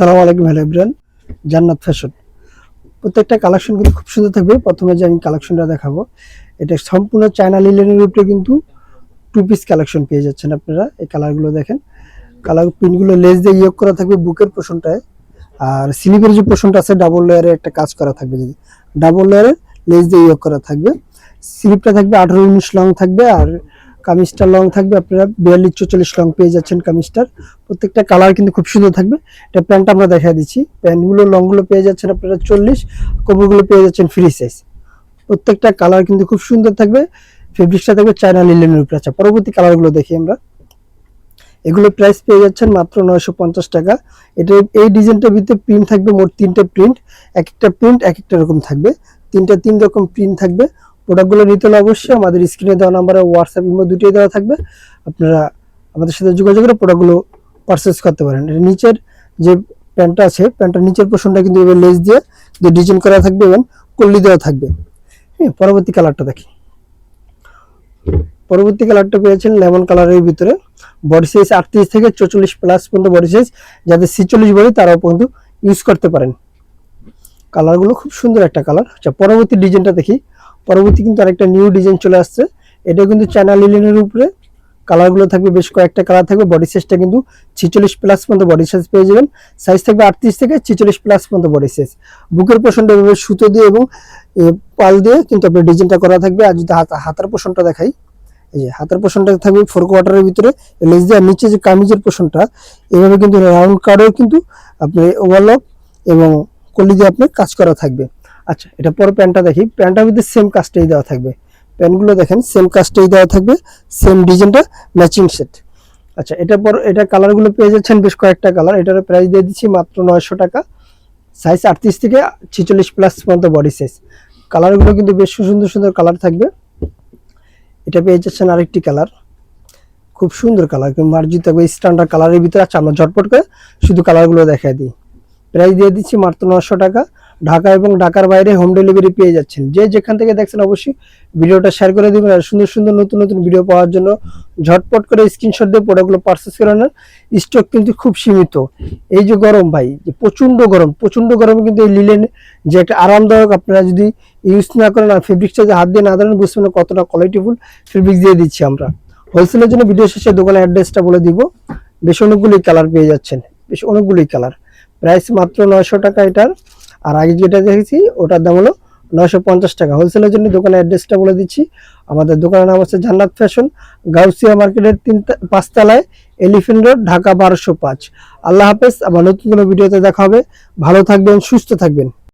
আসসালামু আলাইকুম hello everyone, জান্নাত ফ্যাশন। প্রত্যেকটা কালেকশন কিন্তু খুব সুন্দর থাকবে। প্রথমে যে আমি কালেকশনটা দেখাবো, এটা সম্পূর্ণ চায়না লিলেনের উপরে কিন্তু টু পিস কালেকশন পেয়ে যাচ্ছেন আপনারা। এই কালারগুলো দেখেন, কালার প্রিন্টগুলো লেস দিয়ে ইয়োগ করা থাকবে বুকের পোর্শনটায়। আর স্লিভের যে পোর্শনটা আছে ডাবল লেয়ারের একটা কাজ করা থাকবে, যদি ডাবল লেয়ারের লেস দিয়ে ইয়োগ করা থাকবে। স্লিভটা থাকবে 18-19 লং থাকবে, আর কামিজটা লং থাকবে আপনারা 42-44 লং পেয়ে যাচ্ছেন কামিজটার। প্রত্যেকটা কালার কিন্তু খুব সুন্দর থাকবে। এটা প্যান্টটা আমরা দেখা দিচ্ছি, প্যান্টগুলো লংগুলো পেয়ে যাচ্ছেন আপনারা 40, কোমরগুলো পেয়ে যাচ্ছেন ফ্রি সাইজ। প্রত্যেকটা কালার কিন্তু খুব সুন্দর থাকবে। ফেব্রিক্সটা থাকবে চায়না লিলেনের উপরে। আচ্ছা, পরবর্তী কালারগুলো দেখি আমরা। এগুলো প্রাইস পেয়ে যাচ্ছেন মাত্র 950 টাকা। এটা এই ডিজাইনটার ভিতরে প্রিন্ট থাকবে মোট 3টে প্রিন্ট, এক একটা প্রিন্ট এক একটা রকম থাকবে, 3 রকম প্রিন্ট থাকবে। প্রোডাক্টগুলো নিতে হলে অবশ্যই আমাদের স্ক্রিনে দেওয়া নাম্বারে হোয়াটসঅ্যাপ ইমো দুটোই দেওয়া থাকবে, আপনারা আমাদের সাথে যোগাযোগ করে প্রোডাক্টগুলো পারচেস করতে পারেন। এটা নিচের যে প্যান্টটা আছে, প্যান্টের নিচের পোর্শনটা কিন্তু এবার লেস দিয়ে ডিজাইন করা থাকবে এবং কল্লি দেওয়া থাকবে। হ্যাঁ, পরবর্তী কালারটা দেখি। পরবর্তী কালারটা পেয়েছেন লেমন কালারের ভিতরে। বডি সাইজ 38 থেকে 44 প্লাস পর্যন্ত বডি সাইজ, যাদের 46 বডি তারাও পর্যন্ত ইউজ করতে পারেন। কালারগুলো খুব সুন্দর একটা কালার। আচ্ছা, পরবর্তী ডিজাইনটা দেখি। পরবর্তী কিন্তু আরেকটা নিউ ডিজাইন চলে আসছে। এটা কিন্তু চায়না লিলেনের উপরে। কালারগুলো থাকবে বেশ কয়েকটা কালার থাকবে। বডি সাইজটা কিন্তু 46 প্লাস পর্যন্ত বডি সাইজ পেয়ে যাবেন। সাইজ থাকবে 38 থেকে 46 প্লাস পর্যন্ত বডি সাইজ। বুকের পোর্শনটা এভাবে সুতো দিয়ে এবং পাল দিয়ে কিন্তু আপনার ডিজাইনটা করা থাকবে। আর যদি হাতার পোর্শনটা দেখাই, এই যে হাতের পোর্শনটা থাকবে 4 কোয়ার্টারের ভিতরে লেস দিয়ে, নিচে যে কামিজের পোর্শনটা এভাবে কিন্তু রাউন্ড কার্ডেও কিন্তু আপনি ওভারলক এবং কলি দিয়ে আপনার কাজ করা থাকবে। আচ্ছা, এটা পরে প্যান্টটা দেখি। প্যান্টটার ভিতরে সেম কাজটাই দেওয়া থাকবে। প্যান্টগুলো দেখেন সেম কাজটাই দেওয়া থাকবে, সেম ডিজাইনটা ম্যাচিং সেট। আচ্ছা, এটা কালারগুলো পেয়ে যাচ্ছেন বেশ কয়েকটা কালার। এটার প্রাইস দিয়ে দিচ্ছি মাত্র 900 টাকা। সাইজ 38 থেকে 46 প্লাস পর্যন্ত বডি সাইজ। কালারগুলো কিন্তু বেশ সুন্দর সুন্দর কালার থাকবে। এটা পেয়ে যাচ্ছেন আরেকটি কালার, খুব সুন্দর কালার, কিন্তু মার্জিত থাকবে স্ট্যান্ডার্ড কালারের ভিতরে। আচ্ছা, আমরা ঝটপট করে শুধু কালারগুলো দেখাই দিই। প্রাইস দিয়ে দিচ্ছি মাত্র 900 টাকা। ঢাকা এবং ঢাকার বাইরে হোম ডেলিভারি পেয়ে যাচ্ছেন। যে যেখান থেকে দেখছেন অবশ্যই ভিডিওটা শেয়ার করে দিবেন। আর সুন্দর সুন্দর নতুন নতুন ভিডিও পাওয়ার জন্য ঝটপট করে স্ক্রিনশট দিয়ে প্রোডাক্টগুলো পারচেস করে নেন। স্টক কিন্তু খুব সীমিত। এই যে গরম ভাই, যে প্রচন্ড গরম, প্রচন্ড গরমে কিন্তু এই লিলেন যে একটা আরামদায়ক, আপনারা যদি ইউজ না করেন আর ফেব্রিক্সটা যে হাত দিয়ে না ধরেন বুঝবেন না কতটা কোয়ালিটিফুল ফেব্রিক্স দিয়ে দিচ্ছি আমরা। হোলসেলের জন্য ভিডিও শেষে দোকানের অ্যাড্রেসটা বলে দিব। বেশ অনেকগুলোই কালার পেয়ে যাচ্ছেন, বেশ অনেকগুলোই কালার। প্রাইস মাত্র 900 টাকা এটার। আর আগে যেটা দেখেছি ওটার দাম হলো 950 টাকা। হোলসেলের জন্য দোকানের অ্যাড্রেসটা বলে দিচ্ছি। আমাদের দোকানের নাম হচ্ছে জান্নাত ফ্যাশন, গাউসিয়া মার্কেটের 5 তলায়, এলিফ্যান্ট রোড, ঢাকা 1205। আল্লাহ হাফেজ। আবার নতুন কোনো ভিডিওতে দেখা হবে। ভালো থাকবেন, সুস্থ থাকবেন।